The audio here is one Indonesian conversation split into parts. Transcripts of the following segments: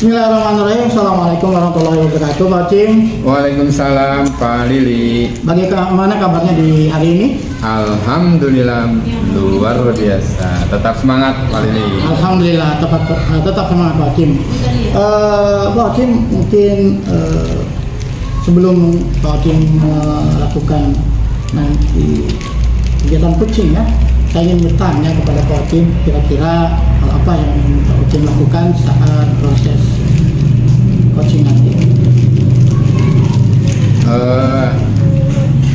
Bismillahirrahmanirrahim. Assalamualaikum warahmatullahi wabarakatuh, Pak Cim. Waalaikumsalam, Pak Lili. Bagaimana kabarnya di hari ini? Alhamdulillah, luar biasa. Tetap semangat, Pak Lili. Alhamdulillah, tetap semangat, Pak Cim. Pak Cim, mungkin sebelum Pak Cim melakukan nanti kegiatan coaching ya, saya ingin bertanya kepada Pak Cim, kira-kira hal apa yang Pak Cim lakukan saat proses coaching nanti?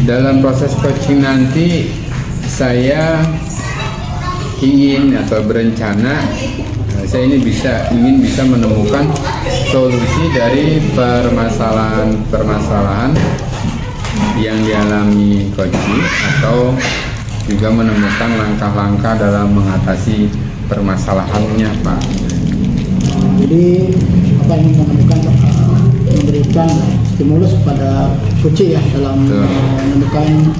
Dalam proses coaching nanti saya ingin atau berencana saya ini ingin bisa menemukan solusi dari permasalahan yang dialami coaching atau juga menemukan langkah-langkah dalam mengatasi permasalahannya, Pak. Jadi apa yang menemukan memberikan stimulus kepada coach ya dalam menemukan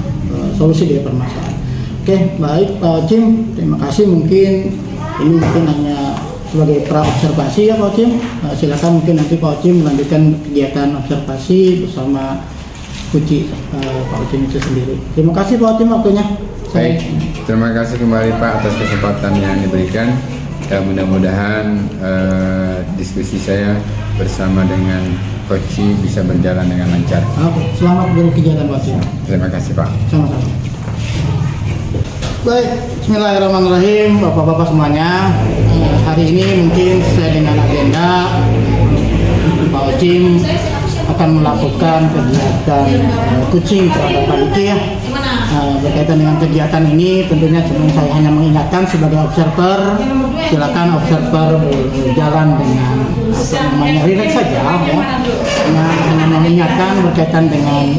solusi dari permasalahan. Oke, baik Pak Cim, terima kasih. Mungkin ini mungkin hanya sebagai pra observasi ya Pak Cim. Silakan mungkin nanti Pak Cim melanjutkan kegiatan observasi bersama coach Pak Cim itu sendiri. Terima kasih Pak Cim waktunya. Baik, terima kasih kembali Pak atas kesempatan yang diberikan. Dan mudah-mudahan diskusi saya bersama dengan Coach bisa berjalan dengan lancar. Oke, selamat berkegiatan Pak Cim. Terima kasih Pak. Sama-sama. Baik, Bismillahirrahmanirrahim, Bapak-bapak semuanya. Hari ini mungkin sesuai dengan agenda Pak Cim akan melakukan kegiatan coaching terhadap Pak Diki ya. Berkaitan dengan kegiatan ini tentunya saya hanya mengingatkan sebagai observer, silakan observer berjalan dengan relax saja ya. Hanya mengingatkan berkaitan dengan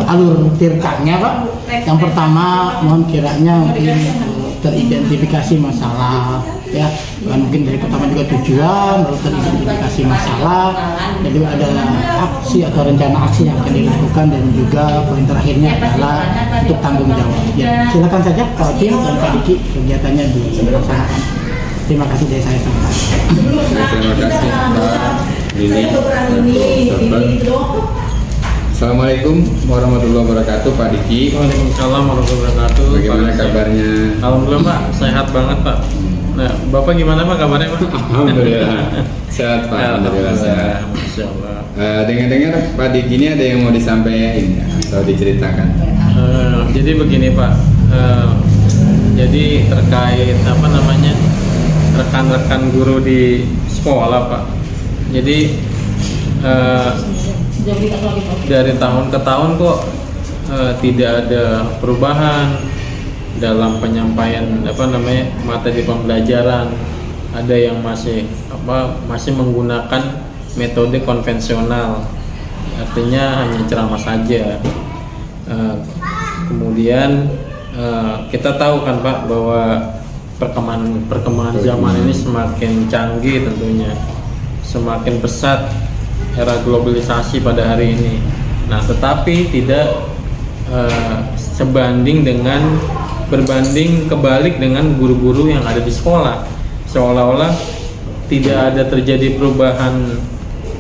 alur tirkanya Pak. Yang pertama mohon kiranya mungkin teridentifikasi masalah ya, mungkin dari pertama juga tujuan, lalu teridentifikasi masalah, jadi ada aksi atau rencana aksi yang akan dilakukan, dan juga poin terakhirnya adalah untuk tanggung jawab. Ya, silakan saja Pak Cim dan Pak Diki kegiatannya dilaksanakan. Terima kasih dari saya semua. Terima kasih Pak Lili. Assalamualaikum warahmatullahi wabarakatuh, Pak Diki. Waalaikumsalam warahmatullahi wabarakatuh. Bagaimana kabarnya? Alhamdulillah Pak, sehat banget Pak. Nah, Bapak gimana Pak kabarnya Pak? Alhamdulillah sehat Pak. Alhamdulillah sehat. Masya Allah. Dengar-dengar Pak Diki ini ada yang mau disampaikan atau diceritakan? Jadi begini Pak. Jadi terkait apa namanya rekan-rekan guru di sekolah Pak. Jadi dari tahun ke tahun kok tidak ada perubahan dalam penyampaian materi pembelajaran. Ada yang masih menggunakan metode konvensional, artinya hanya ceramah saja. Kemudian kita tahu kan Pak bahwa perkembangan zaman ini semakin canggih, tentunya semakin pesat era globalisasi pada hari ini. Nah, tetapi tidak berbanding kebalik dengan guru-guru yang ada di sekolah. Seolah-olah tidak ada terjadi perubahan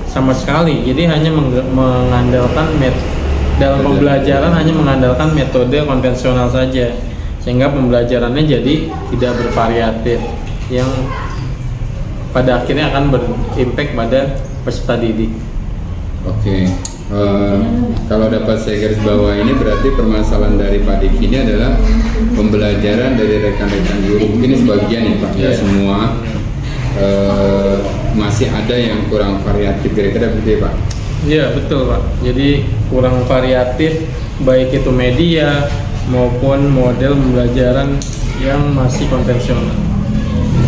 sama sekali. Jadi hanya mengandalkan dalam pembelajaran hanya mengandalkan metode konvensional saja, sehingga pembelajarannya jadi tidak bervariatif, yang pada akhirnya akan berimpact pada peserta didik. Oke, kalau dapat saya garis bawah ini berarti permasalahan dari Pak Diki ini adalah pembelajaran dari rekan-rekan guru. Mungkin sebagian ya Pak, ya semua masih ada yang kurang variatif, kira-kira begitu ya Pak? Iya betul Pak. Jadi kurang variatif, baik itu media maupun model pembelajaran yang masih konvensional.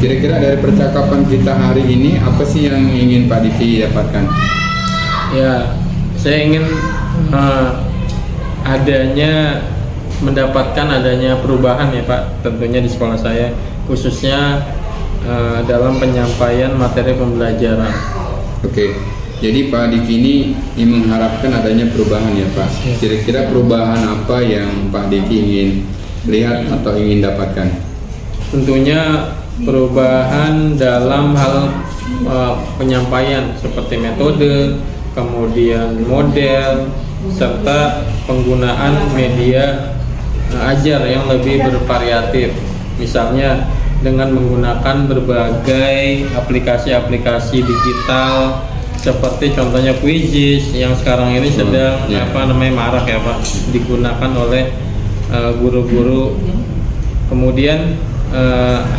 Kira-kira dari percakapan kita hari ini apa sih yang ingin Pak Diki dapatkan? Ya, saya ingin mendapatkan adanya perubahan ya Pak, tentunya di sekolah saya, khususnya dalam penyampaian materi pembelajaran. Oke, jadi Pak Diki ini mengharapkan adanya perubahan ya Pak. Kira-kira perubahan apa yang Pak Diki ingin lihat atau ingin dapatkan? Tentunya perubahan dalam hal penyampaian seperti metode, kemudian model, serta penggunaan media ajar yang lebih bervariatif. Misalnya dengan menggunakan berbagai aplikasi-aplikasi digital seperti contohnya Quizizz yang sekarang ini sedang marak ya Pak, digunakan oleh guru-guru. Kemudian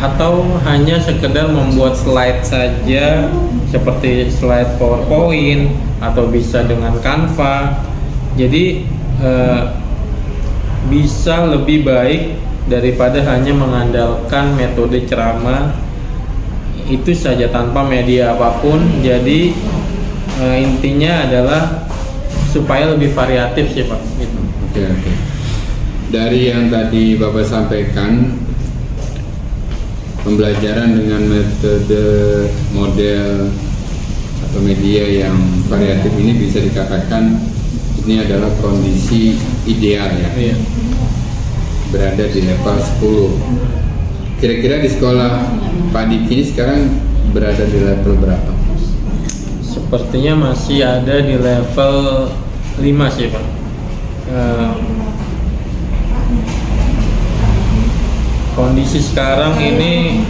atau hanya sekedar membuat slide saja seperti slide PowerPoint atau bisa dengan Canva. Jadi bisa lebih baik daripada hanya mengandalkan metode ceramah itu saja tanpa media apapun. Jadi intinya adalah supaya lebih variatif sih Pak gitu. Oke. Dari yang tadi Bapak sampaikan, pembelajaran dengan metode model atau media yang variatif ini bisa dikatakan ini adalah kondisi ideal ya. Iya. Berada di level 10. Kira-kira di sekolah Pak Diki ini sekarang berada di level berapa? Sepertinya masih ada di level 5 sih Pak. Kondisi sekarang ini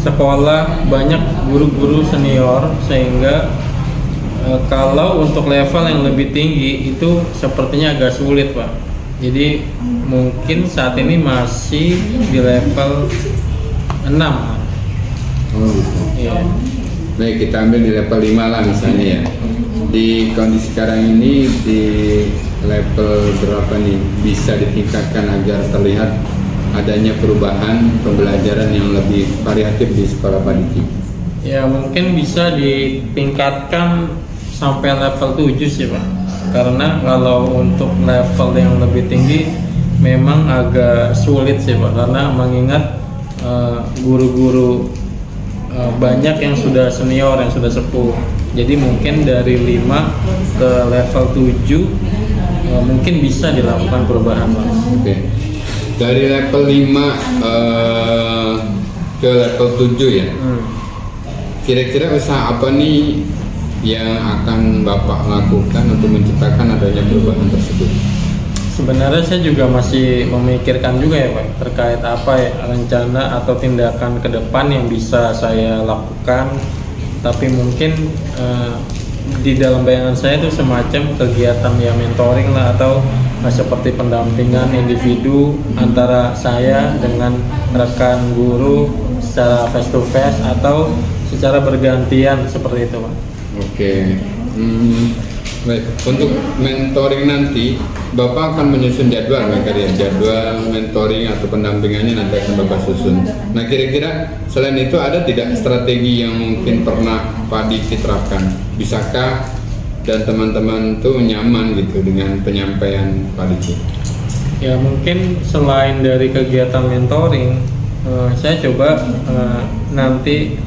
sekolah banyak guru-guru senior sehingga kalau untuk level yang lebih tinggi itu sepertinya agak sulit Pak. Jadi mungkin saat ini masih di level 6. Oh gitu. Iya. Baik, kita ambil di level 5 lah misalnya ya. Di kondisi sekarang ini di level berapa nih bisa ditingkatkan agar terlihat adanya perubahan pembelajaran yang lebih variatif di sekolah Pak Diki? Ya mungkin bisa ditingkatkan sampai level 7 sih Pak. Karena kalau untuk level yang lebih tinggi memang agak sulit sih Pak, karena mengingat guru-guru banyak yang sudah senior, yang sudah sepuh. Jadi mungkin dari 5 ke level 7 mungkin bisa dilakukan perubahan Pak. Oke. Dari level 5 ke level 7 ya. Kira-kira usaha apa nih yang akan Bapak lakukan untuk menciptakan adanya perubahan tersebut? Sebenarnya saya juga masih memikirkan juga ya Pak terkait apa ya rencana atau tindakan ke depan yang bisa saya lakukan. Tapi mungkin di dalam bayangan saya itu semacam kegiatan ya mentoring lah, atau seperti pendampingan individu antara saya dengan rekan guru secara face to face atau secara bergantian seperti itu Pak. Oke. Baik. Untuk mentoring nanti Bapak akan menyusun jadwal jadwal mentoring atau pendampingannya nanti akan Bapak susun. Nah kira-kira selain itu ada tidak strategi yang mungkin pernah Pak Diki terapkan? Bisakah dan teman-teman tuh nyaman gitu dengan penyampaian Pak Diki? Ya mungkin selain dari kegiatan mentoring, saya coba nanti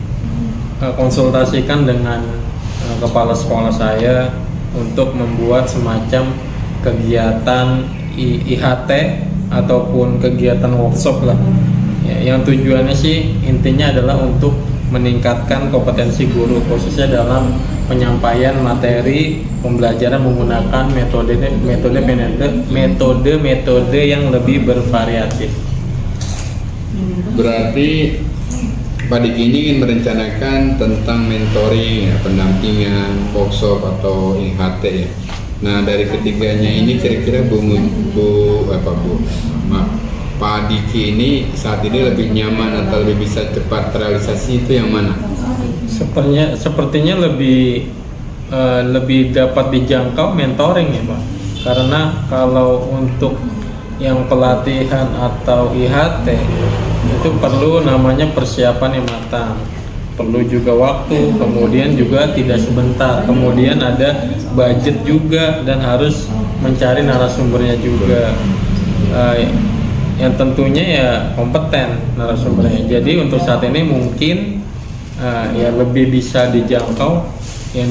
konsultasikan dengan kepala sekolah saya untuk membuat semacam kegiatan IHT ataupun kegiatan workshop lah ya, yang tujuannya sih intinya adalah untuk meningkatkan kompetensi guru khususnya dalam penyampaian materi pembelajaran menggunakan metode yang lebih bervariatif. Berarti Pak Diki ini ingin merencanakan tentang mentoring, ya, pendampingan, workshop atau IHT ya. Nah dari ketiganya ini kira-kira Pak Diki ini saat ini lebih nyaman atau lebih bisa cepat terrealisasi itu yang mana? Sepertinya lebih dapat dijangkau mentoring ya Pak. Karena kalau untuk yang pelatihan atau IHT itu perlu namanya persiapan yang matang, perlu juga waktu, kemudian juga tidak sebentar, kemudian ada budget juga dan harus mencari narasumbernya juga yang tentunya ya kompeten narasumbernya. Jadi untuk saat ini mungkin ya lebih bisa dijangkau, yang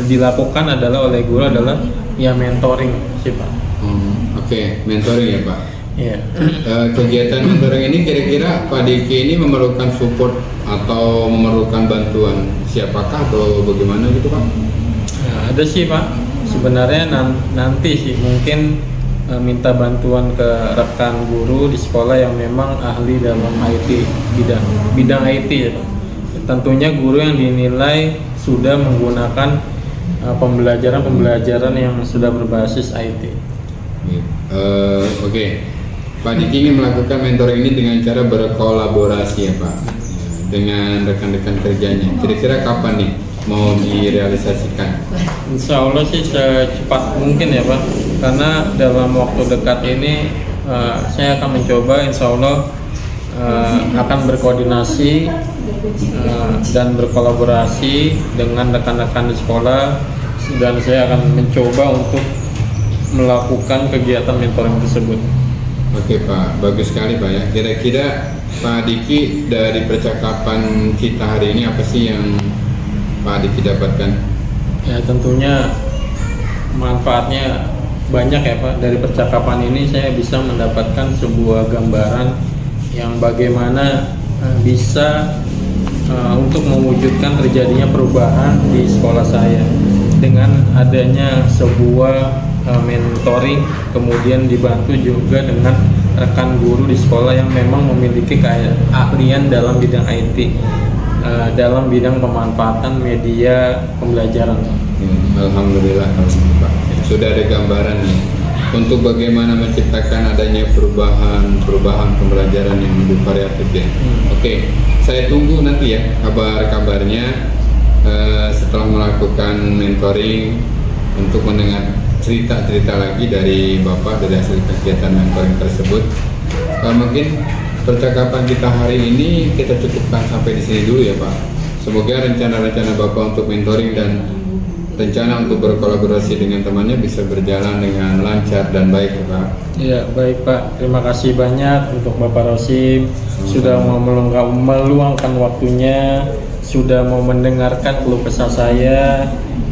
dilakukan adalah oleh guru adalah ya mentoring sih Pak. Oke, mentoring ya Pak. Iya. Kegiatan mentoring ini kira-kira Pak Diki ini memerlukan support atau memerlukan bantuan siapakah atau bagaimana gitu Pak? Nah, ada sih Pak. Sebenarnya nanti sih mungkin minta bantuan ke rekan guru di sekolah yang memang ahli dalam IT, bidang IT ya Pak. Tentunya guru yang dinilai sudah menggunakan pembelajaran yang sudah berbasis IT. Oke. Pak Diki ingin melakukan mentoring ini dengan cara berkolaborasi ya Pak dengan rekan-rekan kerjanya. Kira-kira kapan nih mau direalisasikan? Insya Allah sih secepat mungkin ya Pak, karena dalam waktu dekat ini saya akan mencoba, insya Allah akan berkoordinasi dan berkolaborasi dengan rekan-rekan di sekolah, dan saya akan mencoba untuk melakukan kegiatan mentoring tersebut. Oke Pak, bagus sekali Pak ya. Kira-kira Pak Diki dari percakapan kita hari ini apa sih yang Pak Diki dapatkan? Ya tentunya manfaatnya banyak ya Pak. Dari percakapan ini saya bisa mendapatkan sebuah gambaran yang bagaimana bisa untuk mewujudkan terjadinya perubahan di sekolah saya dengan adanya sebuah mentoring, kemudian dibantu juga dengan rekan guru di sekolah yang memang memiliki keahlian dalam bidang IT, dalam bidang pemanfaatan media pembelajaran. Alhamdulillah Pak. Sudah ada gambaran nih untuk bagaimana menciptakan adanya perubahan pembelajaran yang lebih variatif ya. Oke, saya tunggu nanti ya kabarnya setelah melakukan mentoring untuk mendengar cerita-cerita lagi dari Bapak dari hasil kegiatan mentoring tersebut. Mungkin percakapan kita hari ini kita cukupkan sampai di sini dulu ya Pak. Semoga rencana-rencana Bapak untuk mentoring dan rencana untuk berkolaborasi dengan temannya bisa berjalan dengan lancar dan baik ya Pak. Ya baik Pak, terima kasih banyak untuk Bapak Rosim sudah mau meluangkan waktunya, sudah mau mendengarkan keluh kesah saya,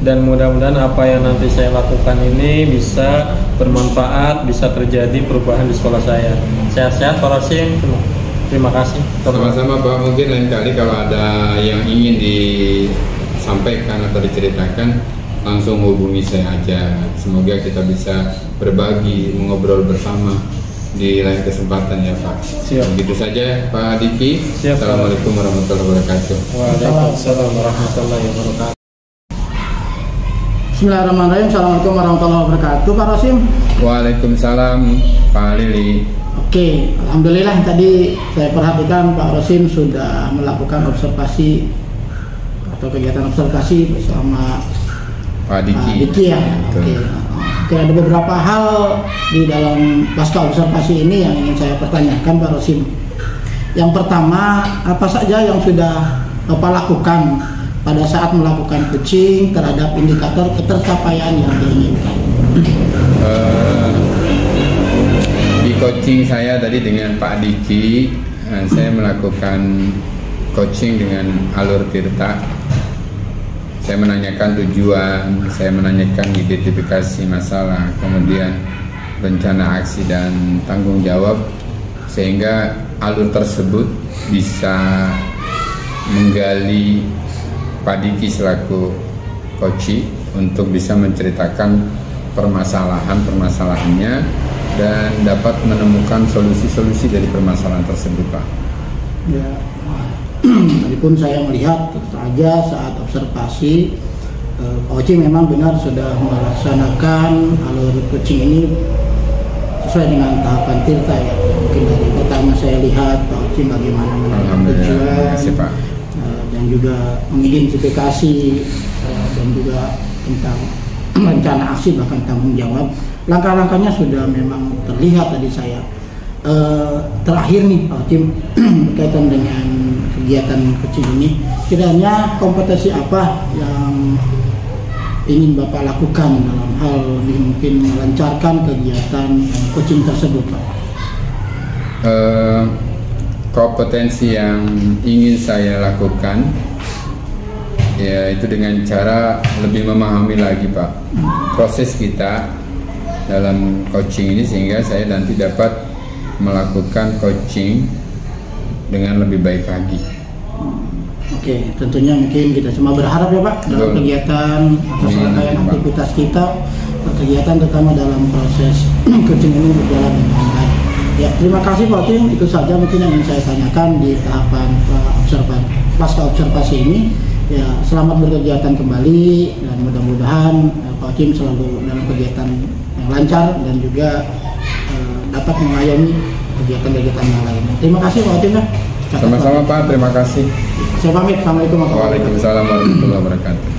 dan mudah-mudahan apa yang nanti saya lakukan ini bisa bermanfaat, bisa terjadi perubahan di sekolah saya. Sehat-sehat Pak Rosim, terima kasih. Sama-sama Pak, mungkin lain kali kalau ada yang ingin disampaikan atau diceritakan langsung hubungi saya aja. Semoga kita bisa berbagi, mengobrol bersama di lain kesempatan ya Pak. Siap. Begitu saja Pak Diki. Siap, Assalamualaikum warahmatullahi wabarakatuh. Waalaikumsalam warahmatullahi wabarakatuh. Bismillahirrahmanirrahim. Assalamualaikum warahmatullahi wabarakatuh Pak Rosim. Waalaikumsalam Pak Lili. Oke, alhamdulillah tadi saya perhatikan Pak Rosim sudah melakukan observasi atau kegiatan observasi bersama Pak Diki. Ya. Oke, ada beberapa hal di dalam pasca observasi ini yang ingin saya pertanyakan Pak Rosim. Yang pertama, apa saja yang sudah Bapak lakukan pada saat melakukan coaching terhadap indikator ketercapaian yang diinginkan? Di coaching saya tadi dengan Pak Diki, saya melakukan coaching dengan alur tirta. Saya menanyakan tujuan, saya menanyakan identifikasi masalah, kemudian rencana aksi dan tanggung jawab, sehingga alur tersebut bisa menggali Pak Diki selaku coach untuk bisa menceritakan permasalahannya dan dapat menemukan solusi-solusi dari permasalahan tersebut Pak. Ya, walaupun saya melihat tentu saja saat observasi coaching memang benar sudah melaksanakan alur coaching ini sesuai dengan tahapan tirta ya. Mungkin dari pertama saya lihat coaching bagaimana menentukan tujuan Pak. Dan juga mengidentifikasi dan juga tentang rencana aksi bahkan tanggung jawab. Langkah-langkahnya sudah memang terlihat tadi saya. Terakhir nih Pak Tim berkaitan dengan kegiatan kecil ini, kiranya kompetensi apa yang ingin Bapak lakukan dalam hal mungkin melancarkan kegiatan coaching tersebut Pak? Kompetensi yang ingin saya lakukan yaitu dengan cara lebih memahami lagi Pak proses kita dalam coaching ini, sehingga saya nanti dapat melakukan coaching dengan lebih baik lagi. Oke, tentunya mungkin kita semua berharap ya Pak dalam Betul. kegiatan atau Gimana, serangkaian Pak? aktivitas kita, kegiatan terutama dalam proses coaching ini berjalan dengan baik. Ya, terima kasih Pak Tim. Itu saja mungkin yang ingin saya tanyakan di tahapan pasca observasi ini. Ya, selamat berkegiatan kembali dan mudah-mudahan Pak Tim selalu dalam kegiatan yang lancar dan juga dapat mengayomi kegiatan-kegiatan yang lainnya. Terima kasih Pak Tim. Sama-sama Pak, terima kasih. Saya pamit. Assalamualaikum warahmatullahi wabarakatuh. Waalaikumsalam warahmatullahi wabarakatuh.